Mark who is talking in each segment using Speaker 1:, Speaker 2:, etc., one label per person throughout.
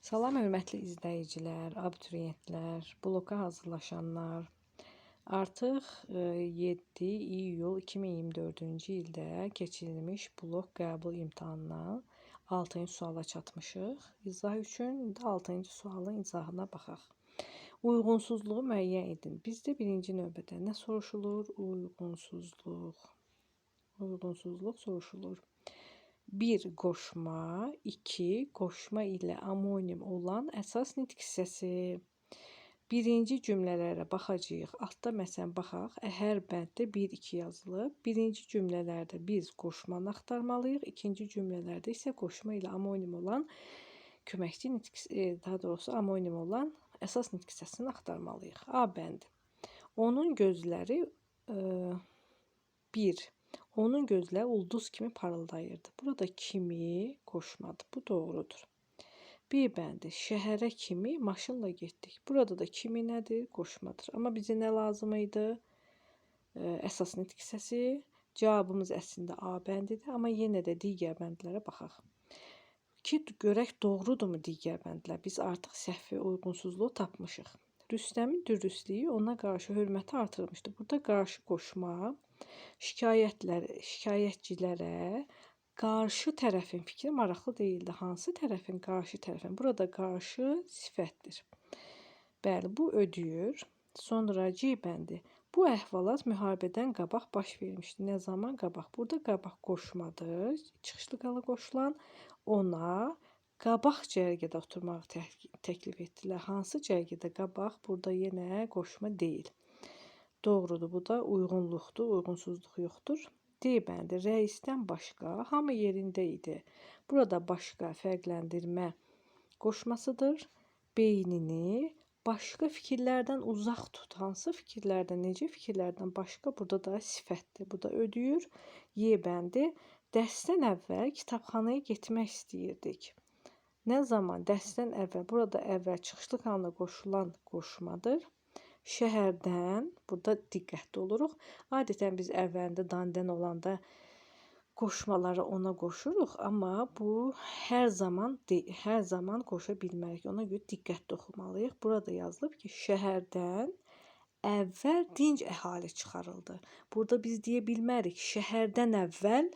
Speaker 1: Salam hörmətli izləyicilər, abituriyentlər, bloka hazırlaşanlar. Artıq 7 iyul 2024-cü ildə keçirilmiş blok qəbul imtahanına 6-cı suala çatmışıq. İzah üçün indi 6-cı sualın izahına baxaq. Uyğunsuzluğu müəyyən edin. Bizdə birinci növbədə nə soruşulur? Uyğunsuzluq soruşulur. 1. Qoşma, 2. Qoşma ilə amonim olan əsas nitq hissəsi. Birinci cümlələrə baxacağıq. Altda məsələn baxaq. Hər bənddə 1-2 yazılıb. Birinci cümlələrdə biz qoşmanı axtarmalıyıq. İkinci cümlələrdə isə qoşma ilə amonim olan köməkçi nitq, daha doğrusu amonim olan əsas nitq hissəsini axtarmalıyıq. A bəndi. Onun gözləri 1. Onun gözləri ulduz kimi parıldayırdı. Burada kimi qoşmadı. Bu doğrudur. B bəndi. Şəhərə kimi maşınla getdik. Burada da kimi nədir? Qoşmadır. Amma bizə nə lazım idi? Əsas nitq hissəsi. Cavabımız əslində A bəndidir. Amma yenə də digər bəndlərə baxaq. Ki, görək doğrudurmu digər bəndlər? Biz artıq səhvi, uyğunsuzluğu tapmışıq. Rüstəmin dürüstlüyü ona qarşı hörməti artırmışdı. Burada qarşı qoşma şikayətçilərə qarşı tərəfin fikri maraqlı deyildi. Hansı tərəfin? Qarşı tərəfin. Burada qarşı sifətdir. Bəli, bu ödəyir. Sonra C bəndi. Bu əhvalat müharibədən qabaq baş vermişdi. Nə zaman qabaq? Burada qabaq qoşmadır. Çıxışlı qala qoşulan ona qabaq cərgədə oturmağı təklif etdilər. Hansı cərgədə qabaq? Burada yenə qoşma deyil. Doğrudur, bu da uyğunluqdur, uyğunsuzluq yoxdur. D bəndi. Rəisdən başqa hamı yerində idi. Burada başqa fərqləndirmə qoşmasıdır. Beynini başqa fikirlərdən uzaq tut. Hansı fikirlərdən, necə fikirlərdən başqa? Burada da sifətdir. Bu da ödəyir. Y bəndi. Dərsdən əvvəl kitabxanaya getmək istəyirdik. Nə zaman? Dərsdən əvvəl. Burada əvvəl çıxışlı halına qoşulan qoşmadır. Şəhərdən, burada diqqətli oluruq. Adətən biz əvvəlində dandən olanda qoşmaları ona qoşuruq, amma bu hər zaman qoşa bilmərik. Ona görə diqqətli oxumalıyıq. Burada yazılıb ki, şəhərdən əvvəl dinc əhali çıxarıldı. Burada biz deyə bilmərik şəhərdən əvvəl,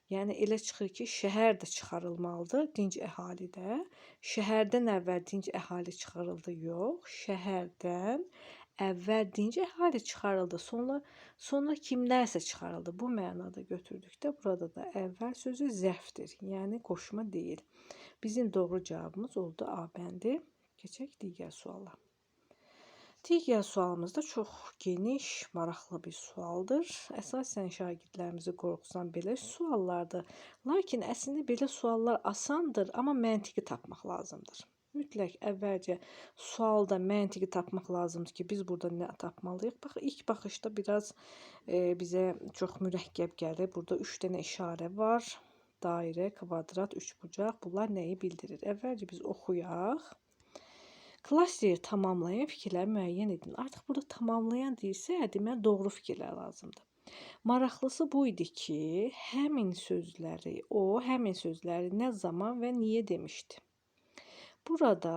Speaker 1: yəni elə çıxır ki, şəhər də çıxarılmalıdır, dinc əhali də. Şəhərdən əvvəl dinc əhali çıxarıldı, yox. Şəhərdən əvvəl dinc əhali çıxarıldı, sonra kimlərsə çıxarıldı. Bu mənada götürdükdə burada da əvvəl sözü zərfdir, yəni qoşma deyil. Bizim doğru cavabımız oldu A bəndi. Keçək digər suala. Digər sualımız da çox geniş, maraqlı bir sualdır. Əsasən şagirdlərimizi qorxusan belə suallardır. Lakin əslində belə suallar asandır, amma məntiqi tapmaq lazımdır. Mütləq əvvəlcə sualda məntiqi tapmaq lazımdır ki, biz burada nə tapmalıyıq? Bax, ilk baxışda biraz bizə çox mürəkkəb gəlir. Burada 3 dənə işarə var. Dairə, kvadrat, üçbucaq. Bunlar nəyi bildirir? Əvvəlcə biz oxuyaq. Klasteri tamamlayan fikirləri müəyyən edin. Artıq burada tamamlayan deyilsə, deməli doğru fikirlər lazımdır. Maraqlısı bu idi ki, həmin sözləri nə zaman və niyə demişdi. Burada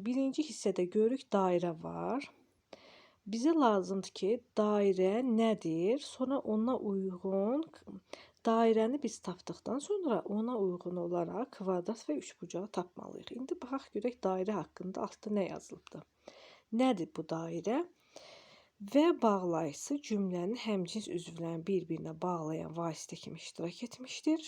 Speaker 1: birinci hissədə görürük dairə var. Bizə lazımdır ki, dairə nədir? Sonra ona uyğun dairəni biz tapdıqdan sonra ona uyğun olaraq kvadrat və üçbucağı tapmalıyıq. İndi baxaq görək dairə haqqında altda nə yazılıbdır. Nədir bu dairə? Və bağlayıcısı cümlənin həmcins üzvlərini bir-birinə bağlayan vasitə kimi iştirak etmişdir.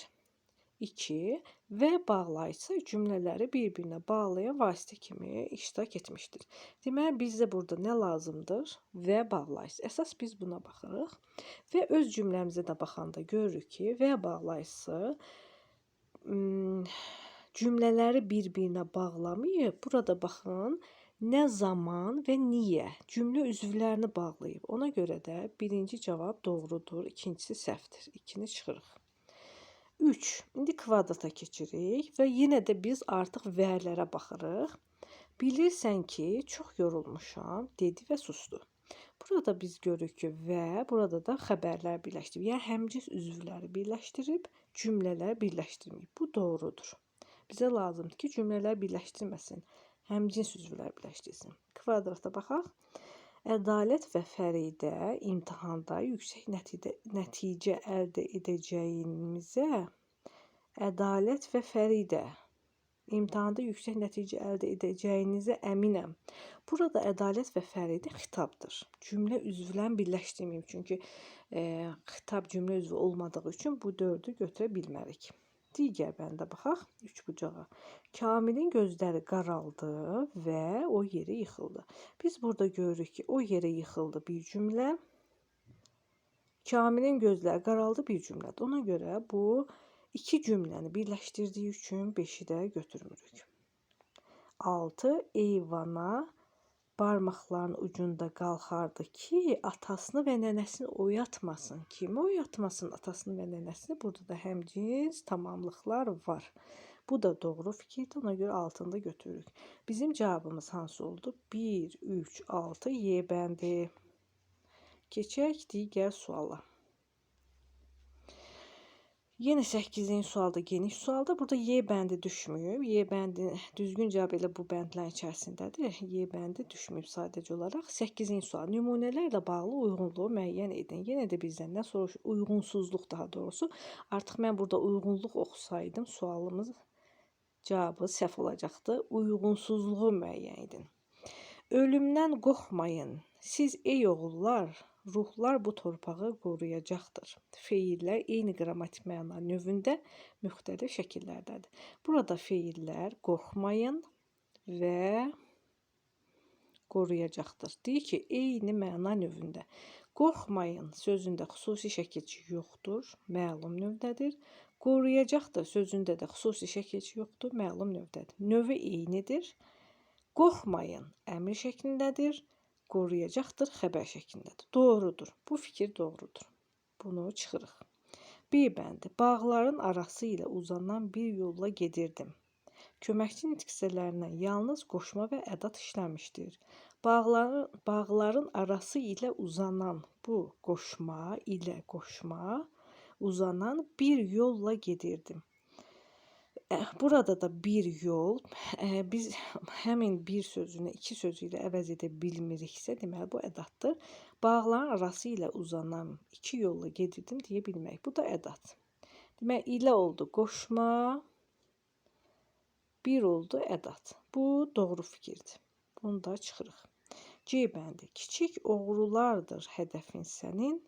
Speaker 1: 2. Və bağlayıcısı cümlələri bir-birinə bağlayan vasitə kimi iştirak etmişdir. Deməli, bizdə burada nə lazımdır? Və bağlayıcısı. Əsas biz buna baxırıq. Və öz cümləmizə də baxanda görürük ki, və bağlayıcısı cümlələri bir-birinə bağlamayıb. Burada baxın, nə zaman və niyə cümlə üzvlərini bağlayıb. Ona görə də birinci cavab doğrudur, ikincisi səhvdir. 2-ni çıxırıq. 3. İndi kvadrata keçirik və yenə də biz artıq vələrə baxırıq. Bilirsən ki, çox yorulmuşam, dedi və sustu. Burada biz görürük ki, və burada da xəbərlər birləşdirib. Yəni həmcins üzvləri birləşdirib, cümlələr birləşdirməyib. Bu doğrudur. Bizə lazımdır ki, cümlələr birləşdirməsin, həmcins üzvlər birləşdirsin. Kvadrata baxaq. Ədalət və Fəridə imtahanda yüksək nəticə əldə edəcəyimizə Ədalət və Fəridə imtahanda yüksək nəticə əldə edəcəyinizə əminəm. Burada ədalət və Fəridə xitabdır. Cümlə üzvlərini birləşdirməyim. Çünki xitab cümlə üzvü olmadığı üçün bu 4-ü götürə bilmərik. Digər bəndə baxaq, 3 bucağa. Kamilin gözləri qaraldı və o yerə yıxıldı. Biz burada görürük ki, o yerə yıxıldı bir cümlə. Kamilin gözləri qaraldı bir cümlədir. Ona görə bu İki cümləni birləşdirdiyi üçün 5-i də götürmürük. 6. Eyvana barmaqlarının ucunda qalxardı ki, atasını və nənəsini oyatmasın. Kimi oyatmasın atasını və nənəsini? Burada da həmcins tamamlıqlar var. Bu da doğru fikirdir. Ona görə 6-nı da götürürük. Bizim cavabımız hansı oldu? 1, 3, 6 Y bəndi. Keçək digər suala. Yine 8-ci sualda geniş sualda. Burada Y bəndi düşməyib. Y bəndi düzgün cavab elə bu bəndlərin içərisindədir. Y bəndi düşməyib sadəcə olaraq. 8-ci sual. Nümunələrlə bağlı uyğunluğu müəyyən edin. Yenə də bizdən nə soruşur? Uyğunsuzluq daha doğrusu. Artıq mən burada uyğunluq oxusaydım sualımız cavabı səhv olacaqdı. Uyğunsuzluğu müəyyən edin. Ölümdən qorxmayın. Siz ey oğullar, ruhlar bu torpağı qoruyacaqdır. Feillər eyni qrammatik məna növündə müxtəlif şəkillərdədir. Burada feillər qorxmayın və qoruyacaqdır. Deyir ki, eyni məna növündə. Qorxmayın sözündə xüsusi şəkilçi yoxdur, məlum növdədir. Qoruyacaqdır sözündə də xüsusi şəkilçi yoxdur, məlum növdədir. Növü eynidir. Qorxmayın əmr şəklindədir. Qoruyacaqdır xəbər şəklindədir. Doğrudur. Bu fikir doğrudur. Bunu çıxırıq. B bəndi. Bağların arası ilə uzanan bir yolla gedirdim. Köməkçi nitq hissələrindən yalnız qoşma və ədat işləmişdir. Bağların arası ilə uzanan bu qoşma ilə qoşma uzanan bir yolla gedirdim. Burada da bir yol, biz həmin bir sözünü iki sözü ilə əvəz edə bilmiriksə, deməli bu ədatdır. Bağların arası ilə uzanan iki yolla gedirdim deyə bilmək. Bu da ədat. Demək, ilə oldu qoşma, bir oldu ədat. Bu doğru fikirdir. Bunu da çıxırıq. C bəndi. Kiçik oğrulardır hədəfin sənin,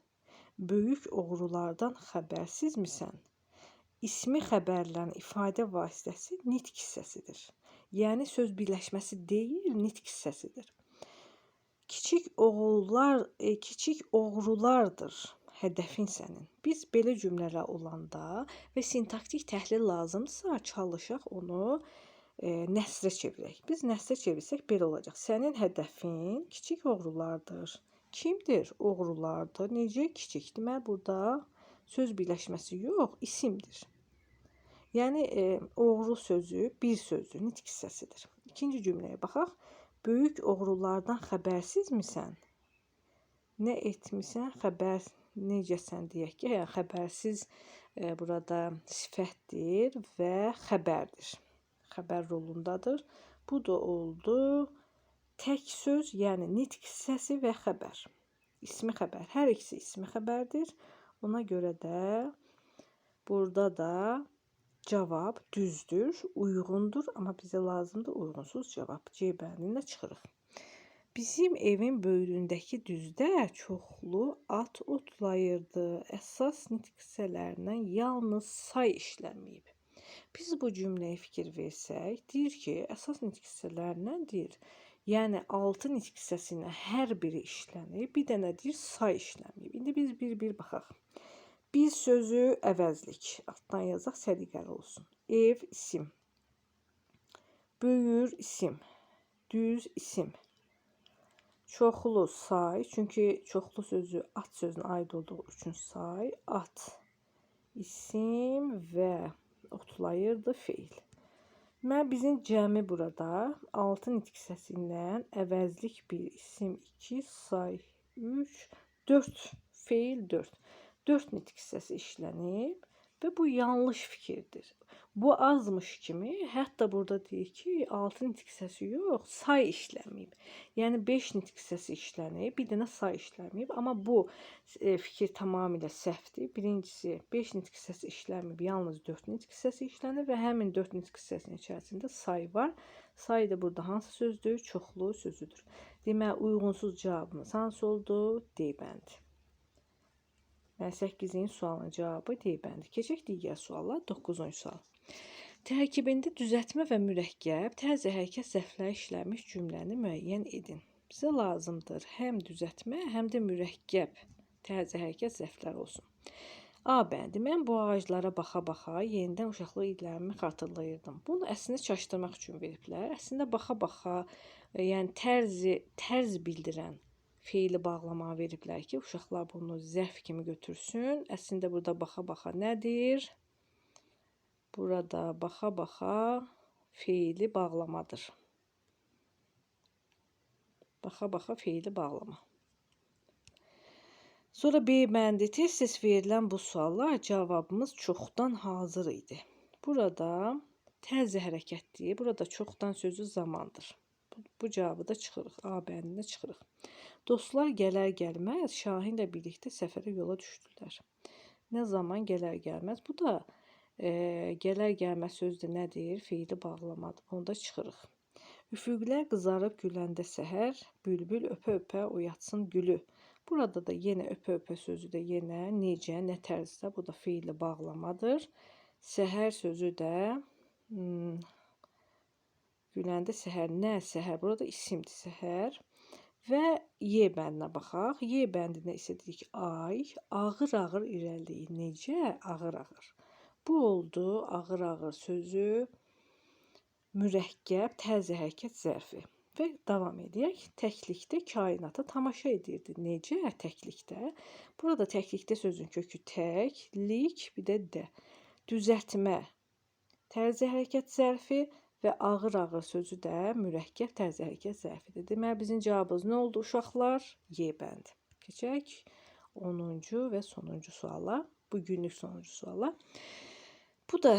Speaker 1: böyük oğrulardan xəbərsizmisən? İsmi xəbərlərin ifadə vasitəsi nitq hissəsidir. Yəni söz birləşməsi deyil, nitq hissəsidir. Kiçik oğrulardır hədəfin sənin. Biz belə cümlələr olanda və sintaktik təhlil lazımdırsa çalışaq onu nəsrə çevirək. Biz nəsrə çevirsək belə olacaq. Sənin hədəfin kiçik oğrulardır. Kimdir? Oğrulardır. Necə? Kiçik. Deməli burada söz birləşməsi yox, isimdir. Yəni oğru sözü bir sözdür, nitq hissəsidir. İkinci cümləyə baxaq. Böyük oğrulardan xəbərsizmisən? Nə etmisən? Xəbər necəsən deyək ki, yəni xəbərsiz burada sifətdir və xəbərdir. Xəbər rolundadır. Bu da oldu tək söz, yəni nitq hissəsi və xəbər. İsmi xəbər. Hər ikisi ismi xəbərdir. Ona görə də burada da cavab düzdür, uyğundur, amma bizə lazımdır uyğunsuz cavab. C bəndində çıxırıq. Bizim evin böyründəki düzdə çoxlu at otlayırdı. Əsas nitq hissələrindən yalnız say işlənməyib. Biz bu cümləyə fikir versək, deyir ki, əsas nitq hissələrindən deyir. Yəni 6 nitq hissəsindən hər biri işlənib, bir dənə deyir say işlənməyib. İndi biz bir-bir baxaq. Bir sözü əvəzlik. Altdan yazaq, səliqəli olsun. Ev, isim. Böyür, isim. Düz, isim. Çoxlu, say. Çünki çoxlu sözü at sözünə aid olduğu üçün say. At, isim və otlayırdı feil. Mən bizim cəmi burada 6 nitq hissəsindən əvəzlik 1, isim 2, say 3, 4, feil 4. 4 nitq hissəsi işlənib və bu yanlış fikirdir. Bu azmış kimi, hətta burada deyir ki, 6 nitq hissəsi yox, say işləməyib. Yəni 5 nitq hissəsi işlənib, bir dənə say işləməyib. Amma bu fikir tamamilə səhvdir. Birincisi 5 nitq hissəsi işlənməyib, yalnız 4 nitq hissəsi işlənib və həmin 4 nitq hissəsinin içərisində say var. Say da burada hansı sözdür? Çoxlu sözüdür. Deməli, uyğunsuz cavabımız hansı oldu? D bəndi. 8-ci sualın cavabı D bəndi. Keçək digər suala, 9-cu sual. Tərkibində düzəltmə və mürəkkəb, tərzi hərəkət zərfləri işlənmiş cümləni müəyyən edin. Bizə lazımdır həm düzəltmə, həm də mürəkkəb tərzi hərəkət zərfləri olsun. A bəndi. Mən bu ağaclara baxa-baxa yenidən uşaqlıq illərimi xatırlayırdım. Bunu əslində çaşdırmaq üçün veriblər. Əslində baxa-baxa, yəni tərz bildirən feili bağlamağı veriblər ki, uşaqlar bunu zərf kimi götürsün. Əslində burada baxa-baxa nədir? Burada baxa-baxa feili bağlamadır. Baxa-baxa feili bağlama. Sonra B bəndi. Tez-tez verilən bu suallar cavabımız çoxdan hazır idi. Burada tərzi hərəkətdir. Burada çoxdan sözü zamandır. Bu cavabı da çıxırıq. A bəndində çıxırıq. Dostlar gələr-gəlməz Şahinlə birlikdə səfərə yola düşdülər. Nə zaman gələr-gəlməz? Bu da gələr-gəlməz sözdə nədir? Feili bağlamadır. Onda çıxırıq. Üfüqlər qızarıb güləndə səhər, bülbül öpə-öpə oyatsın gülü. Burada da yenə öpə-öpə sözü də yenə necə, nə tərzdə? Bu da feili bağlamadır. Səhər sözü də güləndə səhər, nə səhər? Burada isimdir səhər. Və Y bəndinə baxaq. Y bəndində isə dedik ay, ağır-ağır irəliləyir. Necə? Ağır-ağır. Bu oldu ağır-ağır sözü mürəkkəb tərzi hərəkət zərfi. Və davam edək. Təklikdə kainata tamaşa edirdi. Necə? Təklikdə. Burada təklikdə sözün kökü təklik, bir də də. Düzəltmə tərzi hərəkət zərfi və ağır-ağır sözü də mürəkkəb tərzi hərəkət zərfidir. Deməli, bizim cavabımız nə oldu uşaqlar? Y bəndi. Keçək 10-cu və sonuncu suala. Bugünlük sonuncu suala. Bu da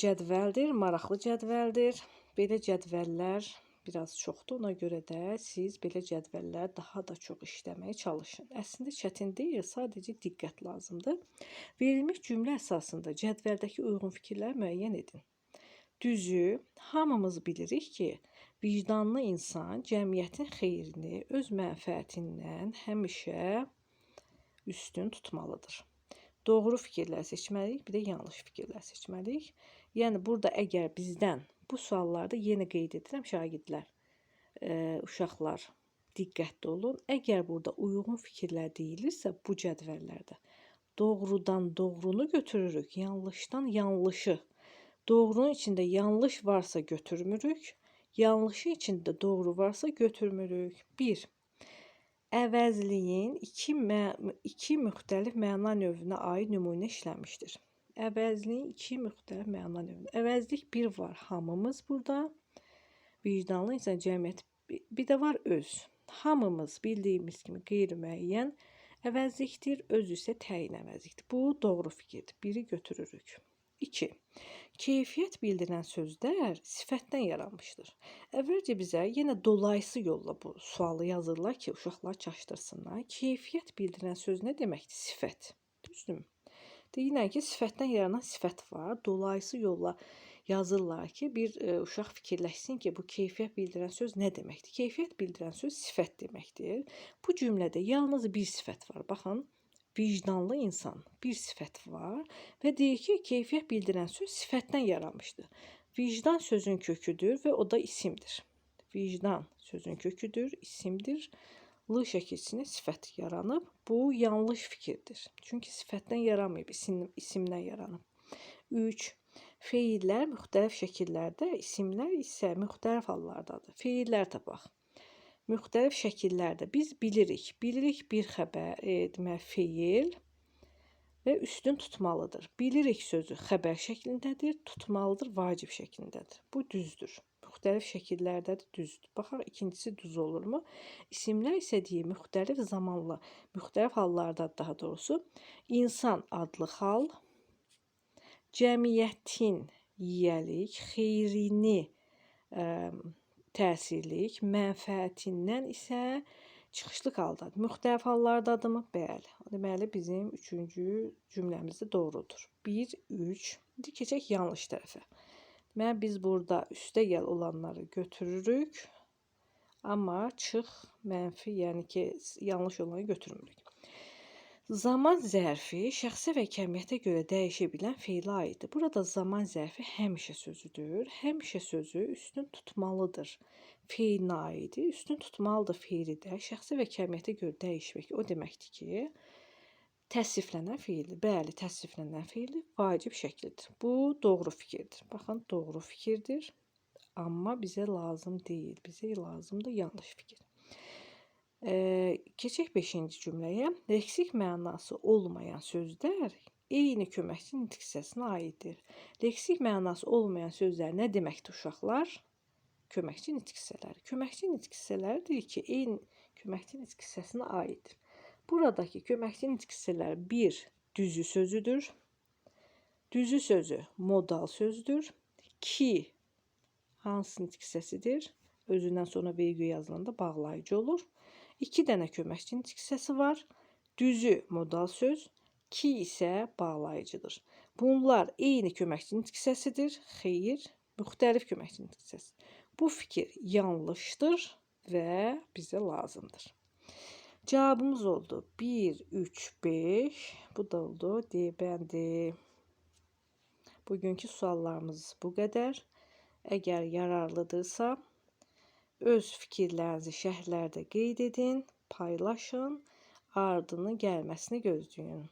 Speaker 1: cədvəldir, maraqlı cədvəldir. Belə cədvəllər biraz çoxdur, ona görə də siz belə cədvəllər daha da çox işləməyə çalışın. Əslində çətin deyil, sadəcə diqqət lazımdır. Verilmiş cümlə əsasında cədvəldəki uyğun fikirləri müəyyən edin. Düzü, hamımız bilirik ki, vicdanlı insan cəmiyyətin xeyrini öz mənfəətindən həmişə üstün tutmalıdır. Doğru fikirlər seçməliyik, bir də yanlış fikirlər seçməliyik. Yəni, burada əgər bizdən bu suallarda yenə qeyd edirəm, şagirdlər, uşaqlar diqqətli olun. Əgər burada uyğun fikirlər deyilirsə, bu cədvəllərdə doğrudan doğrunu götürürük, yanlışdan yanlışı. Doğrunun içində yanlış varsa götürmürük, yanlışı içində doğru varsa götürmürük. 1. Əvəzliyin iki müxtəlif məna növünə aid nümunə işlənmişdir. Əvəzliyin iki müxtəlif məna növünə. Əvəzlik bir var, hamımız burada. Vicdanlı insan cəmiyyət, bir də var öz. Hamımız bildiyimiz kimi qeyri-müəyyən əvəzlikdir, öz isə təyin əvəzlikdir. Bu doğru fikirdir. Biri götürürük. 2. Keyfiyyət bildirən sözlər sifətdən yaranmışdır. Əvvəlcə bizə yenə dolayısı yolla bu sualı yazırlar ki, uşaqlar çaşdırsınlar. Keyfiyyət bildirən söz nə deməkdir? Sifət. Düzdürmü? Deyirlər ki, sifətdən yaranan sifət var. Dolayısı yolla yazırlar ki, bir uşaq fikirləşsin ki, bu keyfiyyət bildirən söz nə deməkdir? Keyfiyyət bildirən söz sifət deməkdir. Bu cümlədə yalnız bir sifət var. Baxın. Vicdanlı insan bir sifət var və deyir ki, keyfiyyət bildirən söz sifətdən yaranmışdır. Vicdan sözün köküdür və o da isimdir. Vicdan sözün köküdür, isimdir. L şəkilçisində sifət yaranıb. Bu yanlış fikirdir. Çünki sifətdən yaranmayıb, isimdən yaranıb. 3. Feillər müxtəlif şəkillərdə, isimlər isə müxtəlif hallardadır. Feillər tapaq. Müxtəlif şəkillərdə biz bilirik. Bilirik bir xəbər, demək, feil və üstün tutmalıdır. Bilirik sözü xəbər şəklindədir, tutmalıdır vacib şəklindədir. Bu düzdür. Müxtəlif şəkillərdədir, düzdür. Baxaq, ikincisi düz olurmu? İsimlər isə deyir, müxtəlif zamanla, müxtəlif hallarda daha doğrusu, insan adlı hal, cəmiyyətin yiyəlik, xeyrini təsirlik, mənfəətindən isə çıxışlıq haldadır. Müxtəlif hallardadırmı? Bəli. Deməli, bizim üçüncü cümləmiz də doğrudur. 1, 3. İndi keçək yanlış tərəfə. Deməli, biz burada üstə gəl olanları götürürük. Amma çıx mənfi, yəni ki, yanlış olanı götürmürük. Zaman zərfi şəxsə və kəmiyyətə görə dəyişə bilən feilə aiddir. Burada zaman zərfi həmişə sözüdür. Həmişə sözü üstün tutmalıdır. Feilinə aidi üstün tutmalıdır feili də şəxsə və kəmiyyətə görə dəyişmək. O deməkdir ki, təsriflənən feildir. Bəli, təsriflənən feili vacib şəkildir. Bu doğru fikirdir. Baxın, doğru fikirdir. Amma bizə lazım deyil. Bizə lazımdır yanlış fikir. Keçək 5-ci cümləyə. Leksik mənası olmayan sözlər eyni köməkçi nitq hissəsinə aiddir. Leksik mənası olmayan sözlər nə deməkdir uşaqlar? Köməkçi nitq hissələri. Köməkçi nitq hissələri deyir ki, eyni köməkçi nitq hissəsinə aiddir. Buradakı köməkçi nitq hissələri 1. Düzü sözüdür. Düzü sözü modal sözdür. 2. Hansı nitq hissəsidir? Özündən sonra vergül yazılanda bağlayıcı olur. 2 dənə köməkçi nitq hissəsi var. Düzü modal söz, 2 isə bağlayıcıdır. Bunlar eyni köməkçi nitq hissəsidir. Xeyr, müxtəlif köməkçi nitq hissəsi. Bu fikir yanlışdır və bizə lazımdır. Cavabımız oldu 1, 3, 5. Bu da oldu D bəndi. Bugünkü suallarımız bu qədər. Əgər yararlıdırsa, öz fikirlərinizi şərhlərdə qeyd edin, paylaşın, ardını gəlməsini gözləyin.